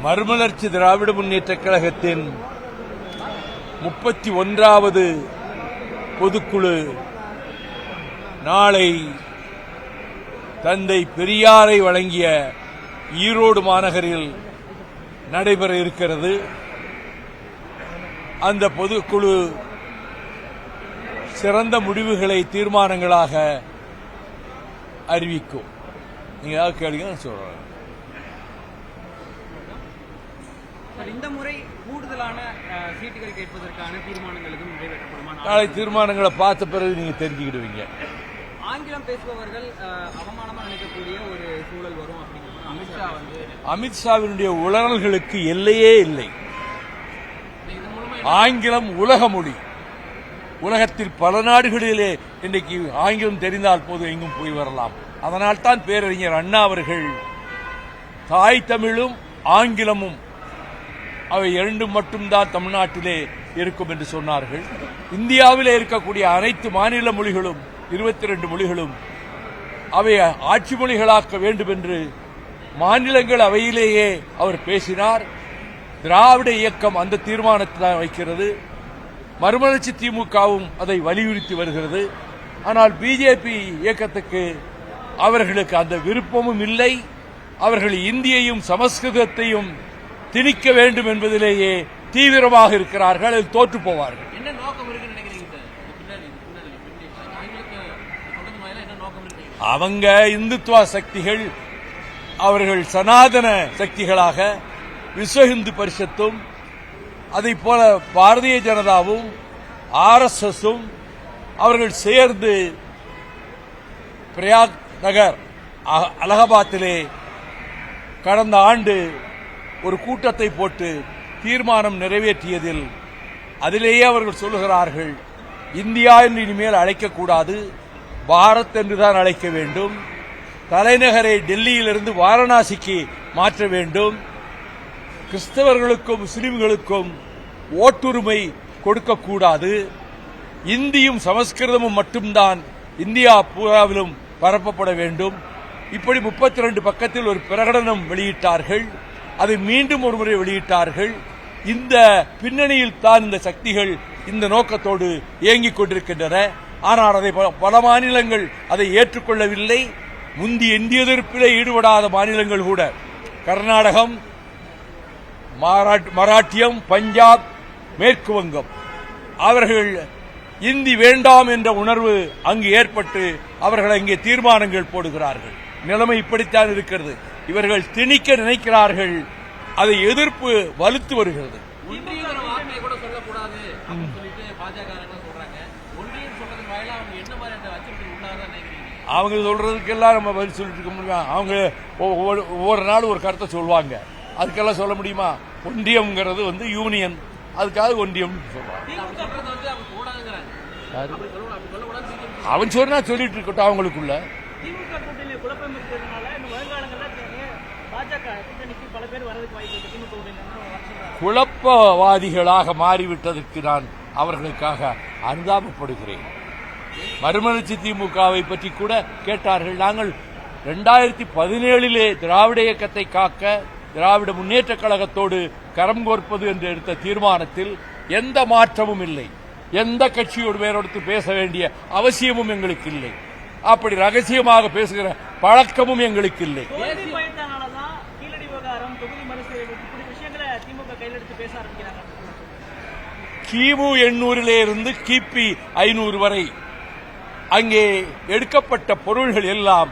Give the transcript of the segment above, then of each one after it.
மறுமலர்ச்சி திராவிட முன்னேற்றக் கழகத்தின் 31வது பொதுக்குழு நாளை தந்தை பெரியாரை வழங்கிய ஈரோடு மாநகரில் நடைபெற இருக்கிறது. அந்த பொதுக்குழு சிறந்த முடிவுகளை தீர்மானங்களாக அறிவிக்கும். நீங்க ஏதாவது கேளுங்க, நான் சொல்றேன். இந்த முறை கூடுதலான சீட்டுகள் கேட்பதற்கான தீர்மானங்கள் எதுவும் நிறைவேற்றப்படுமா? நாளை தீர்மானங்களை பார்த்த பிறகு நீங்க தெரிஞ்சுக்கிடுவீங்க. ஆங்கிலம் பேசுபவர்கள் அவமானமா நினைக்கக்கூடிய ஒரு சூழல் வரும் அப்படிங்கிறது அமித்ஷாவினுடைய உளறல்களுக்கு எல்லையே இல்லை. ஆங்கிலம் உலக மொழி. உலகத்தில் பல நாடுகளிலே இன்றைக்கு ஆங்கிலம் தெரிந்தால் போது எங்கும் போய் வரலாம். அதனால்தான் பேரறிஞர் அண்ணா அவர்கள் தாய் தமிழும் ஆங்கிலமும் அவை இரண்டும் மட்டும்தான் தமிழ்நாட்டிலே இருக்கும் என்று சொன்னார்கள். இந்தியாவிலே இருக்கக்கூடிய அனைத்து மாநில மொழிகளும் 22 மொழிகளும் அவை ஆட்சி மொழிகளாக்க வேண்டும் என்று மாநிலங்கள் அவையிலேயே அவர் பேசினார். திராவிட இயக்கம் அந்த தீர்மானத்தை வைக்கிறது. மறுமலர்ச்சி திமுகவும் அதை வலியுறுத்தி வருகிறது. ஆனால் பிஜேபி இயக்கத்துக்கு அவர்களுக்கு அந்த விருப்பமும் இல்லை. அவர்கள் இந்தியையும் சமஸ்கிருதத்தையும் திணிக்க வேண்டும் என்பதிலேயே தீவிரமாக இருக்கிறார்கள். அதில் தோற்று போவார்கள். அவங்க இந்துத்துவ சக்திகள், அவர்கள் சனாதன சக்திகளாக விஸ்வ இந்து பரிஷத்தும் அதைப் போல பாரதிய ஜனதாவும் RSSம் அவர்கள் சேர்ந்து பிரயாக் நகர் அலகாபாத்திலே கடந்த ஆண்டு ஒரு கூட்டத்தை போட்டு தீர்மானம் நிறைவேற்றியதில் அதிலேயே அவர்கள் சொல்லுகிறார்கள், இந்தியா என்று இனிமேல் அழைக்கக்கூடாது, பாரத் என்றுதான் அழைக்க வேண்டும், தலைநகரை டெல்லியிலிருந்து வாரணாசிக்கு மாற்ற வேண்டும், கிறிஸ்தவர்களுக்கும் முஸ்லிம்களுக்கும் ஓட்டுரிமை கொடுக்கக்கூடாது, இந்தியும் சமஸ்கிருதமும் மட்டும்தான் இந்தியா பூராவிலும் பரப்பப்பட வேண்டும். இப்படி 32 பக்கத்தில் ஒரு பிரகடனம் வெளியிட்டார்கள். அதை மீண்டும் ஒருமுறை வெளியிட்டார்கள். இந்த பின்னணியில் தான் இந்த சக்திகள் இந்த நோக்கத்தோடு இயங்கிக் கொண்டிருக்கின்றன. ஆனால் அதை பல மாநிலங்கள் அதை ஏற்றுக்கொள்ளவில்லை. முந்தைய இந்திய எதிர்ப்பிலே ஈடுபடாத மாநிலங்கள் கூட கர்நாடகம், மராட்டியம், பஞ்சாப், மேற்கு வங்கம் அவர்கள் இந்தி வேண்டாம் என்ற உணர்வு அங்கு ஏற்பட்டு அவர்கள் அங்கே தீர்மானங்கள் போடுகிறார்கள். நிலைமை இப்படித்தான் இருக்கிறது. இவர்கள் திணிக்க நினைக்கிறார்கள். அதை எதிர்ப்பு வலுத்து வருகிறது. அவங்க சொல்றதுக்கெல்லாம் நம்ம பதில் சொல்லிட்டு இருக்க முடியுமா? அவங்க ஒவ்வொரு நாளும் ஒரு கருத்தை சொல்லுவாங்க. அதுக்கெல்லாம் சொல்ல முடியுமா? ஒன்றியம்ங்கிறது யூனியன், அதுக்காக ஒன்றியம் சொல்றாங்க. அவன் சொன்னா சொல்லிட்டு இருக்கட்டும். அவங்களுக்குள்ள குழப்பவாதிகளாக மாறிவிட்டதற்கு நான் அவர்களுக்காக அனுதாபப்படுகிறேன். மறுமலர்ச்சி திமுகவை பற்றி கூட கேட்டார்கள். நாங்கள் 2017 திராவிட இயக்கத்தை காக்க திராவிட முன்னேற்றக் கழகத்தோடு கரம் கோர்ப்பது என்று எடுத்த தீர்மானத்தில் எந்த மாற்றமும் இல்லை. எந்த கட்சியோடு வேறொடுத்து பேச வேண்டிய அவசியமும் எங்களுக்கு இல்லை. அப்படி ரகசியமாக பேசுகிற பழக்கமும் எங்களுக்கு இல்லை. கிமு 800 இருந்து கிபி 500 வரை அங்கே எடுக்கப்பட்ட பொருள்கள் எல்லாம்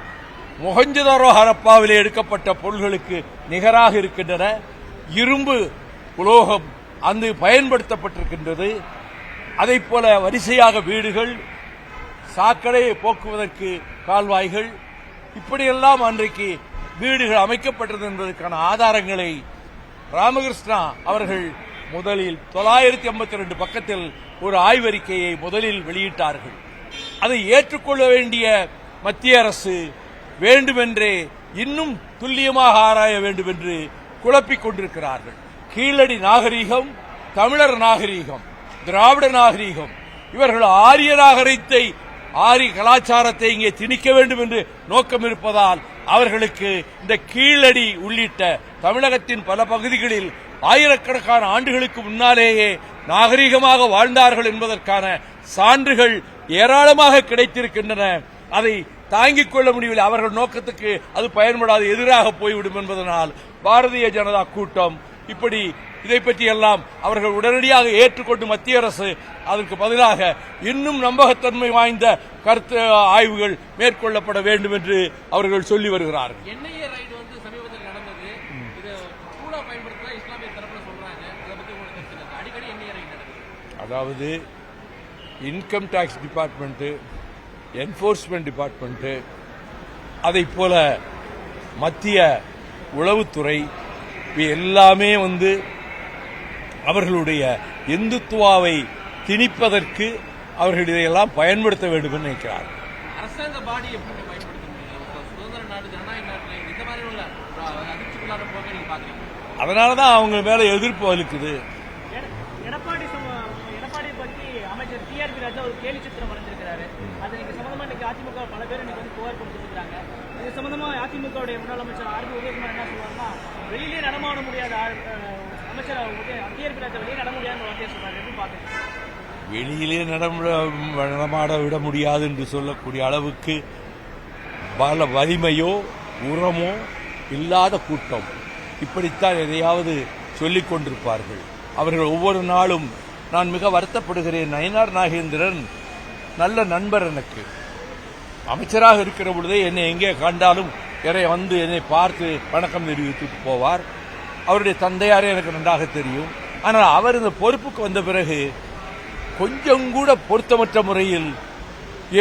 மொஹஞ்சதாரோ ஹரப்பாவிலே எடுக்கப்பட்ட பொருள்களுக்கு நிகராக இருக்கின்றன. இரும்பு உலோகம் அங்கு பயன்படுத்தப்பட்டிருக்கின்றது. அதைப் போல வரிசையாக வீடுகள், சாக்கடையை போக்குவதற்கு கால்வாய்கள், இப்படியெல்லாம் அன்றைக்கு வீடுகள் அமைக்கப்பட்டது என்பதற்கான ஆதாரங்களை ராமகிருஷ்ணா அவர்கள் முதலில் 952 பக்கத்தில் ஒரு ஆய்வறிக்கையை முதலில் வெளியிட்டார்கள். அதை ஏற்றுக்கொள்ள வேண்டிய மத்திய அரசு வேண்டுமென்றே இன்னும் துல்லியமாக ஆராய வேண்டும் என்று குழப்பிக் கொண்டிருக்கிறார்கள். கீழடி நாகரீகம், தமிழர் நாகரீகம், திராவிட நாகரீகம், இவர்கள் ஆரிய நாகரிகத்தை, ஆரிய கலாச்சாரத்தை இங்கே திணிக்க வேண்டும் என்று நோக்கம் இருப்பதால் அவர்களுக்கு இந்த கீழடி உள்ளிட்ட தமிழகத்தின் பல பகுதிகளில் ஆயிரக்கணக்கான ஆண்டுகளுக்கு முன்னாலேயே நாகரிகமாக வாழ்ந்தார்கள் என்பதற்கான சான்றுகள் ஏராளமாக கிடைத்திருக்கின்றன. அதை தாங்கிக் கொள்ள முடியவில்லை. அவர்கள் நோக்கத்துக்கு அது பயன்படாது, எதிராக போய்விடும் என்பதனால் பாரதிய ஜனதா கூட்டம் இப்படி இதை பற்றி எல்லாம் அவர்கள் உடனடியாக ஏற்றுக்கொண்டு மத்திய அரசு அதற்கு பதிலாக இன்னும் நம்பகத்தன்மை வாய்ந்த கருத்து ஆய்வுகள் மேற்கொள்ளப்பட வேண்டும் என்று அவர்கள் சொல்லி வருகிறார்கள். என்ஐஏ ரைடு வந்து சமீபத்தில் நடந்தது. இது கூட பயன்படுத்தலாம் இஸ்லாமிய தரப்புல சொல்றாங்க. அதை பத்தி உங்களுக்கு தெரிஞ்சுக்கணும். அடிக்கடி என்ஐஏ ரைடு நடக்குது. அதாவது income tax department, enforcement department, அதை போல மத்திய உளவுத்துறை எல்லாமே வந்து அவர்களுடைய இந்துத்துவாவை திணிப்பதற்கு அவர்கள் இதையெல்லாம் பயன்படுத்த வேண்டும் என்று நினைக்கிறார். அரசாங்க பாடி எப்படி பயன்படுத்த முடியும்? சுதந்திர நாடு, ஜனநாயக நாட்டில் இந்த மாதிரி உள்ள அதிர்ச்சிக்குள்ளார போக நீங்க பாக்குறீங்க. அதனாலதான் அவங்க மேல எதிர்ப்பு வலுக்குது. எடப்பாடி பற்றி அமைச்சர் டிஆர்பி ராஜா ஒரு கேலி சித்திரம் வரைஞ்சிருக்கிறாரு. அது நீங்க சம்பந்தமா இன்னைக்கு அதிமுக பல பேர் இன்னைக்கு வந்து புகார் கொடுத்துருக்காங்க. இது சம்பந்தமா அதிமுகவுடைய முன்னாள் அமைச்சர் ஆர்பி உதயகுமார் என்ன சொல்றாருன்னா, வெளியிலே நடமாட முடியாத அமைச்சர் டிஆர்பி ராஜா வெளியே நட முடியாத வார்த்தையை சொல்றாரு. எப்படி பாக்குறீங்க? வெளியிலே நடமாட விட முடியாது என்று சொல்லக்கூடிய அளவுக்கு பல வலிமையோ உரமோ இல்லாத கூட்டம் இப்படித்தான் எதையாவது சொல்லிக் கொண்டிருப்பார்கள். அவர்கள் ஒவ்வொரு நாளும் நான் மிக வருத்தப்படுகிறேன். நயினார் நாகேந்திரன் நல்ல நண்பர், எனக்கு அமைச்சராக இருக்கிற பொழுதே என்னை எங்கே கண்டாலும் என்னை பார்த்து வணக்கம் தெரிவித்துட்டு போவார். அவருடைய தந்தையாரே எனக்கு நன்றாக தெரியும். ஆனால் அவர் இந்த பொறுப்புக்கு வந்த பிறகு கொஞ்சம் கூட பொருத்தமற்ற முறையில்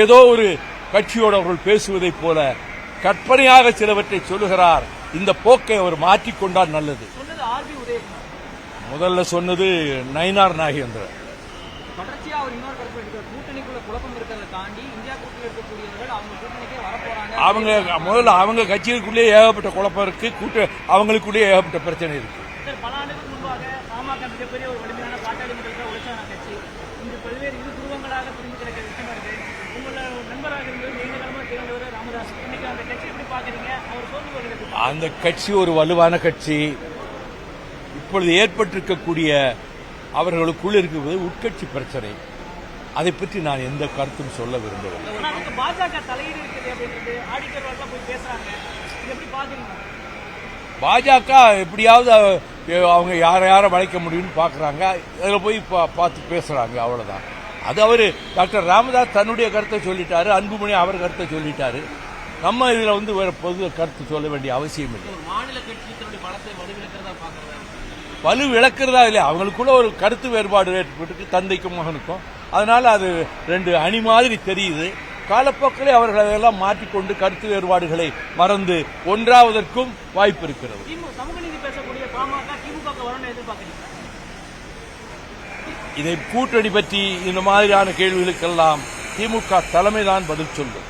ஏதோ ஒரு கட்சியோடு அவர்கள் பேசுவதைப் போல கற்பனையாக சிலவற்றை சொல்லுகிறார். இந்த போக்கை அவர் மாற்றிக்கொண்டால் நல்லது. முதல்ல சொன்னது நயினார் நாகேந்திரன். தொடர்ச்சியா அவர் இன்னொரு கருத்து எடுக்கிறார். கூட்டணிக்குள்ள குழப்பம் இருக்கிறத தாண்டி இந்தியா கூட்டணியில் இருக்கக்கூடியவர்கள் அவங்க கூட்டணிக்கே வரப்போறாங்க. அவங்க கட்சிகளுக்குள்ளே ஏகப்பட்ட குழப்பம் இருக்கு, அவங்களுக்குள்ளே ஏகப்பட்ட பிரச்சனை இருக்கு. பல ஆண்டுகளுக்கு முன்பாக பாமக மிகப்பெரிய ஒரு வலிமையான பாட்டாளி மக்களுக்கு உழைச்சான கட்சி இன்று பல்வேறு இரு துருவங்களாக பிரிந்து கிடக்க விஷயமா இருக்கு. உங்களோட நண்பராக இருந்தது நீண்ட காலமாக தெரிந்தவர் ராமதாஸ், இன்னைக்கு அந்த கட்சி எப்படி பாக்குறீங்க? அவர் தோல்வி வருகிறது. அந்த கட்சி ஒரு வலுவான கட்சி. இப்பொழுது ஏற்பட்டிருக்கக்கூடிய அவர்களுக்குள் இருக்கிறது உட்கட்சி பிரச்சனை. அதை பற்றி நான் எந்த கருத்தும் சொல்ல விரும்பவில்லை. பாஜக தலையீடு இருக்குது அப்படின்றது ஆடிட்டர் போய் பேசுறாங்க. எப்படி பாக்குறீங்க? பாஜக எப்படியாவது அவங்க யாரை வளைக்க முடியும்னு பாக்குறாங்க. அதில் போய் பார்த்து பேசுறாங்க, அவ்வளவுதான். அது அவரு டாக்டர் ராமதாஸ் தன்னுடைய கருத்தை சொல்லிட்டாரு, அன்புமணி அவர் கருத்தை சொல்லிட்டாரு. நம்ம இதுல வந்து வேற பொது கருத்து சொல்ல வேண்டிய அவசியம் இல்லை. மாநில கட்சி தன்னுடைய பலத்தை வலுவிழக்கிறதா பாக்குறாங்க. வலு விளக்குறதா இல்லையா, அவங்களுக்குள்ள ஒரு கருத்து வேறுபாடு ஏற்பட்டு தந்தைக்கும் மகனுக்கும். அதனால அது ரெண்டு அணி மாதிரி தெரியுது. காலப்போக்கிலே அவர்கள் அதெல்லாம் மாற்றிக்கொண்டு கருத்து வேறுபாடுகளை மறந்து ஒன்றாவதற்கும் வாய்ப்பு இருக்கிறது. சமூக நீதி பேசக்கூடிய பாமக திமுக வரணும் எதிர்பார்க்கிறீங்க? இதை கூட்டணி பற்றி இந்த மாதிரியான கேள்விகளுக்கெல்லாம் திமுக தலைமைதான் பதில் சொல்லும்.